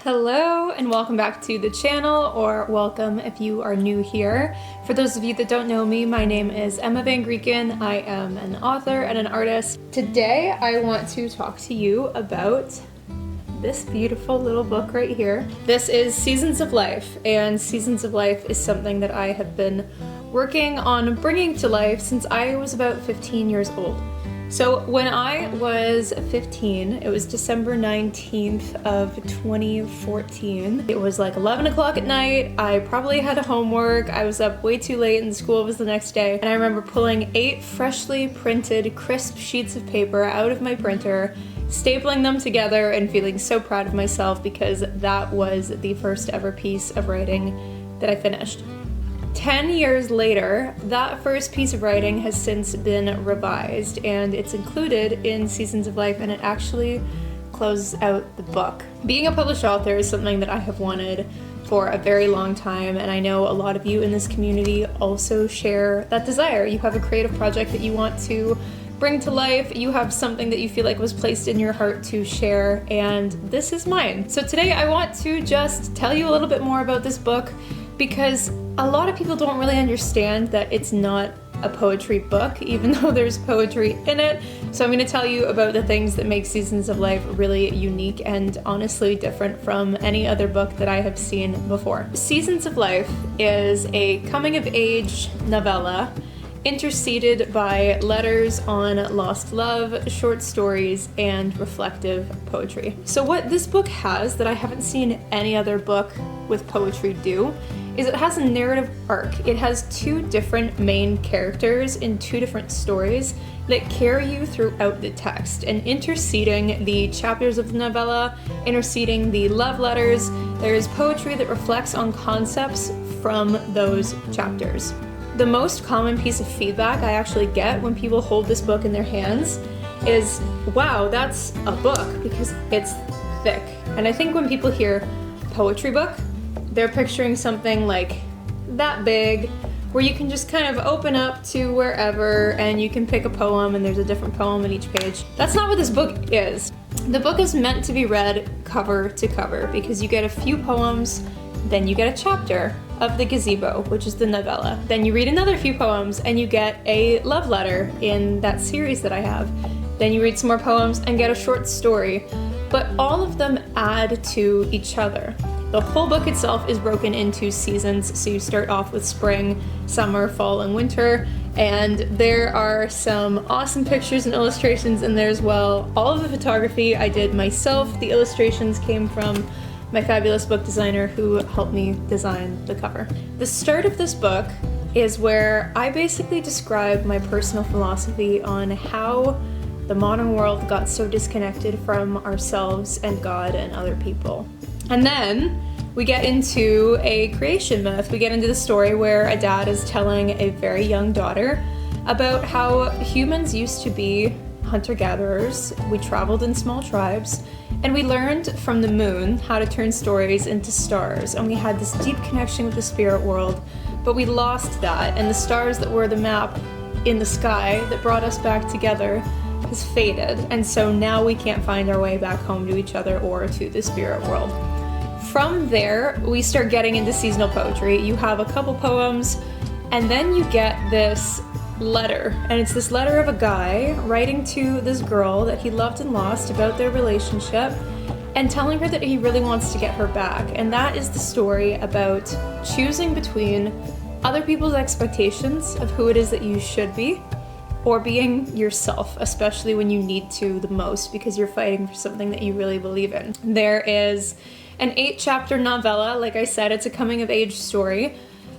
Hello and welcome back to the channel, or welcome if you are new here. For those of you that don't know me, my name is Emma Van Grieken. I am an author and an artist. Today I want to talk to you about this beautiful little book right here. This is Seasons of Life, and Seasons of Life is something that I have been working on bringing to life since I was about 15 years old. So when I was 15, it was December 19th of 2014. It was like 11 o'clock at night. I probably had homework. I was up way too late and school was the next day. And I remember pulling 8 freshly printed crisp sheets of paper out of my printer, stapling them together and feeling so proud of myself because that was the first ever piece of writing that I finished. 10 years later, that first piece of writing has since been revised and it's included in Seasons of Life, and it actually closes out the book. Being a published author is something that I have wanted for a very long time, and I know a lot of you in this community also share that desire. You have a creative project that you want to bring to life, you have something that you feel like was placed in your heart to share, and this is mine. So today I want to just tell you a little bit more about this book, because a lot of people don't really understand that it's not a poetry book, even though there's poetry in it. So I'm going to tell you about the things that make Seasons of Life really unique and honestly different from any other book that I have seen before. Seasons of Life is a coming-of-age novella interceded by letters on lost love, short stories, and reflective poetry. So what this book has that I haven't seen any other book with poetry do is it has a narrative arc. It has 2 different main characters in 2 different stories that carry you throughout the text, and interceding the chapters of the novella, interceding the love letters, there is poetry that reflects on concepts from those chapters. The most common piece of feedback I actually get when people hold this book in their hands is, wow, that's a book, because it's thick. And I think when people hear poetry book, they're picturing something like that big, where you can just kind of open up to wherever and you can pick a poem and there's a different poem in each page. That's not what this book is. The book is meant to be read cover to cover, because you get a few poems, then you get a chapter of the gazebo, which is the novella. Then you read another few poems and you get a love letter in that series that I have. Then you read some more poems and get a short story, but all of them add to each other. The whole book itself is broken into seasons, so you start off with spring, summer, fall, and winter, and there are some awesome pictures and illustrations in there as well. All of the photography I did myself. The illustrations came from my fabulous book designer who helped me design the cover. The start of this book is where I basically describe my personal philosophy on how the modern world got so disconnected from ourselves and God and other people. And then we get into a creation myth. We get into the story where a dad is telling a very young daughter about how humans used to be hunter-gatherers. We traveled in small tribes, and we learned from the moon how to turn stories into stars, and we had this deep connection with the spirit world, but we lost that, and the stars that were the map in the sky that brought us back together has faded, and so now we can't find our way back home to each other or to the spirit world. From there, we start getting into seasonal poetry. You have a couple poems, and then you get this letter, and it's this letter of a guy writing to this girl that he loved and lost about their relationship, and telling her that he really wants to get her back. And that is the story about choosing between other people's expectations of who it is that you should be, or being yourself, especially when you need to the most because you're fighting for something that you really believe in. There is an 8-chapter novella. Like I said, it's a coming-of-age story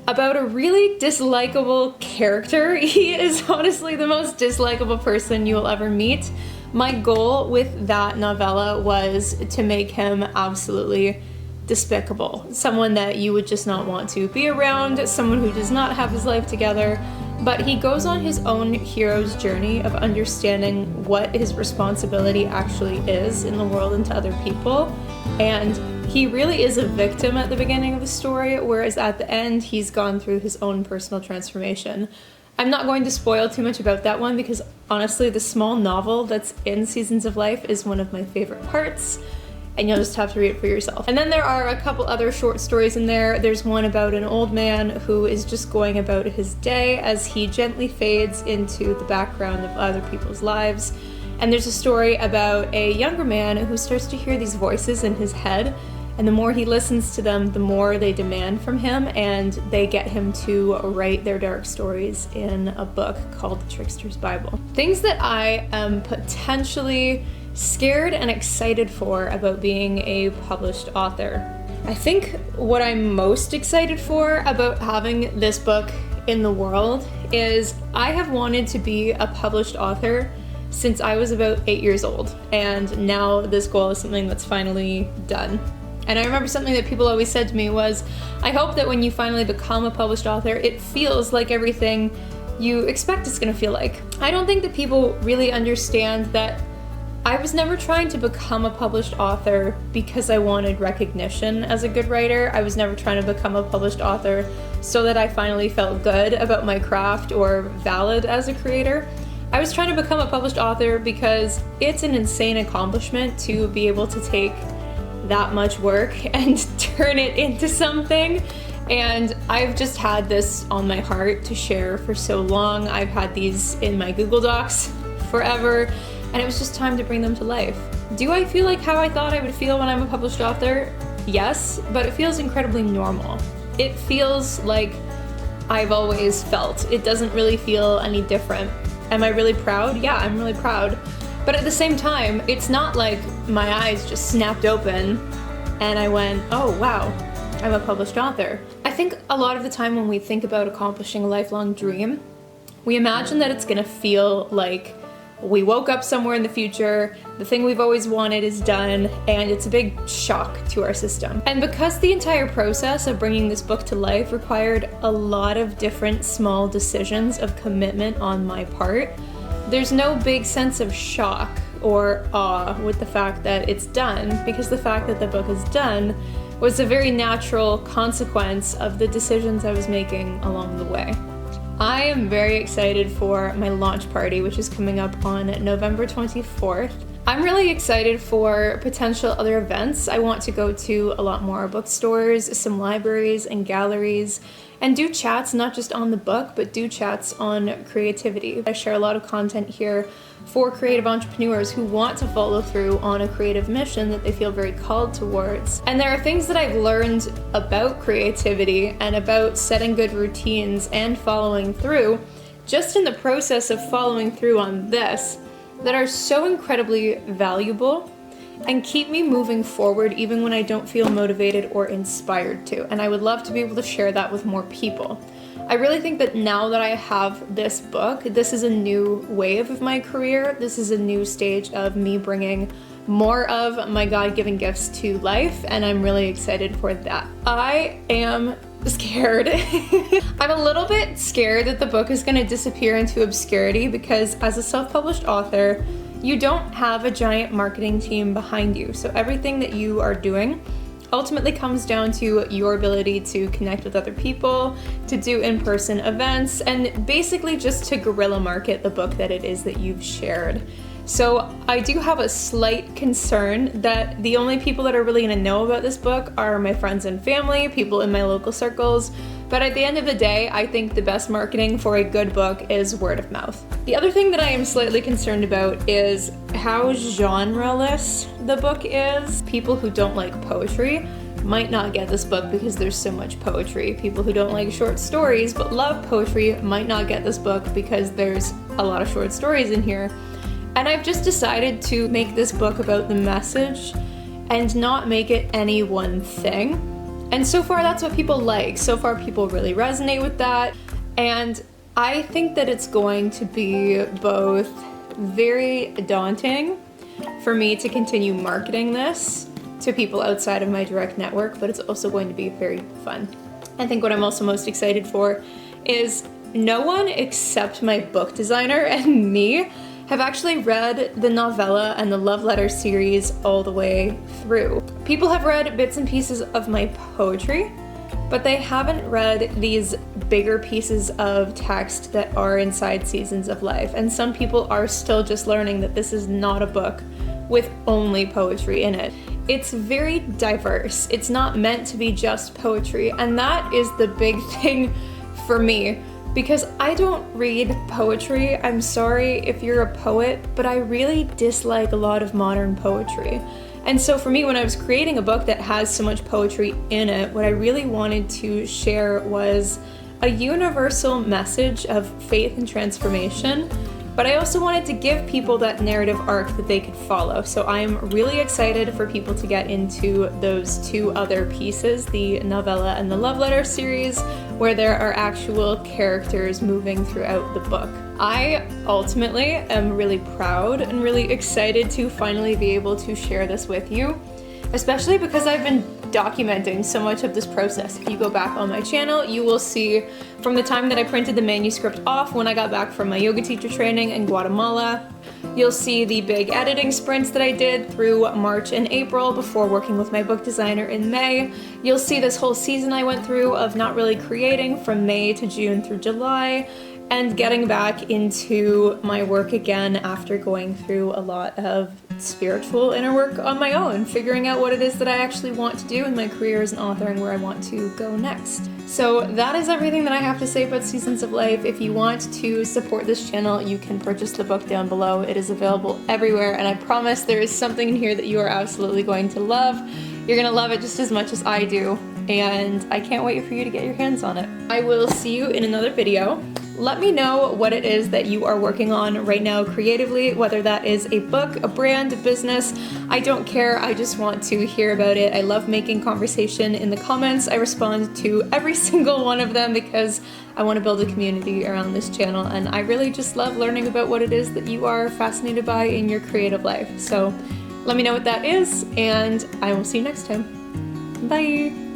about a really dislikable character. He is honestly the most dislikable person you will ever meet. My goal with that novella was to make him absolutely despicable. Someone that you would just not want to be around, someone who does not have his life together. But he goes on his own hero's journey of understanding what his responsibility actually is in the world and to other people. And he really is a victim at the beginning of the story, whereas at the end, he's gone through his own personal transformation. I'm not going to spoil too much about that one because honestly, the small novel that's in Seasons of Life is one of my favorite parts. and you'll just have to read it for yourself. And then there are a couple other short stories in there. There's one about an old man who is just going about his day as he gently fades into the background of other people's lives. And there's a story about a younger man who starts to hear these voices in his head, and the more he listens to them, the more they demand from him, and they get him to write their dark stories in a book called The Trickster's Bible. Things that I am potentially scared and excited for about being a published author. I think what I'm most excited for about having this book in the world is I have wanted to be a published author since I was about 8 years old, and now this goal is something that's finally done. And I remember something that people always said to me was, I hope that when you finally become a published author, it feels like everything you expect it's gonna feel like. I don't think that people really understand that I was never trying to become a published author because I wanted recognition as a good writer. I was never trying to become a published author so that I finally felt good about my craft or valid as a creator. I was trying to become a published author because it's an insane accomplishment to be able to take that much work and turn it into something. And I've just had this on my heart to share for so long. I've had these in my Google Docs forever, and it was just time to bring them to life. Do I feel like how I thought I would feel when I'm a published author? Yes, but it feels incredibly normal. It feels like I've always felt. It doesn't really feel any different. Am I really proud? Yeah, I'm really proud. But at the same time, it's not like my eyes just snapped open and I went, oh wow, I'm a published author. I think a lot of the time when we think about accomplishing a lifelong dream, we imagine that it's gonna feel like we woke up somewhere in the future, the thing we've always wanted is done, and it's a big shock to our system. And because the entire process of bringing this book to life required a lot of different small decisions of commitment on my part, there's no big sense of shock or awe with the fact that it's done, because the fact that the book is done was a very natural consequence of the decisions I was making along the way. I am very excited for my launch party, which is coming up on November 24th. I'm really excited for potential other events. I want to go to a lot more bookstores, some libraries and galleries, and do chats not just on the book, but do chats on creativity. I share a lot of content here for creative entrepreneurs who want to follow through on a creative mission that they feel very called towards. And there are things that I've learned about creativity and about setting good routines and following through, just in the process of following through on this, that are so incredibly valuable and keep me moving forward even when I don't feel motivated or inspired to. And I would love to be able to share that with more people. I really think that now that I have this book, this is a new wave of my career. This is a new stage of me bringing more of my God-given gifts to life, and I'm really excited for that. I am scared. I'm a little bit scared that the book is going to disappear into obscurity because as a self-published author, you don't have a giant marketing team behind you. So everything that you are doing ultimately comes down to your ability to connect with other people, to do in-person events, and basically just to guerrilla market the book that it is that you've shared. So I do have a slight concern that the only people that are really gonna know about this book are my friends and family, people in my local circles, but at the end of the day, I think the best marketing for a good book is word of mouth. The other thing that I am slightly concerned about is how genre-less the book is. People who don't like poetry might not get this book because there's so much poetry. People who don't like short stories but love poetry might not get this book because there's a lot of short stories in here. And I've just decided to make this book about the message and not make it any one thing. And so far that's what people like. So far people really resonate with that. And I think that it's going to be both very daunting for me to continue marketing this to people outside of my direct network, but it's also going to be very fun. I think what I'm also most excited for is no one except my book designer and me have actually read the novella and the love letter series all the way through. People have read bits and pieces of my poetry, but they haven't read these bigger pieces of text that are inside Seasons of Life. And some people are still just learning that this is not a book with only poetry in it. it's very diverse. It's not meant to be just poetry, and that is the big thing for me, because I don't read poetry. I'm sorry if you're a poet, but I really dislike a lot of modern poetry. And so for me, when I was creating a book that has so much poetry in it, what I really wanted to share was a universal message of faith and transformation, but I also wanted to give people that narrative arc that they could follow. So I'm really excited for people to get into those two other pieces, the novella and the love letter series, where there are actual characters moving throughout the book. I ultimately am really proud and really excited to finally be able to share this with you, especially because I've been documenting so much of this process. If you go back on my channel, you will see from the time that I printed the manuscript off when I got back from my yoga teacher training in Guatemala. You'll see the big editing sprints that I did through March and April before working with my book designer in May. You'll see this whole season I went through of not really creating from May to June through July, and getting back into my work again after going through a lot of spiritual inner work on my own, figuring out what it is that I actually want to do in my career as an author and where I want to go next. So that is everything that I have to say about Seasons of Life. If you want to support this channel, you can purchase the book down below. It is available everywhere, and I promise there is something in here that you are absolutely going to love. You're gonna love it just as much as I do, and I can't wait for you to get your hands on it. I will see you in another video. Let me know what it is that you are working on right now creatively, whether that is a book, a brand, a business. I don't care, I just want to hear about it. I love making conversation in the comments. I respond to every single one of them because I want to build a community around this channel, and I really just love learning about what it is that you are fascinated by in your creative life. So let me know what that is, and I will see you next time. Bye!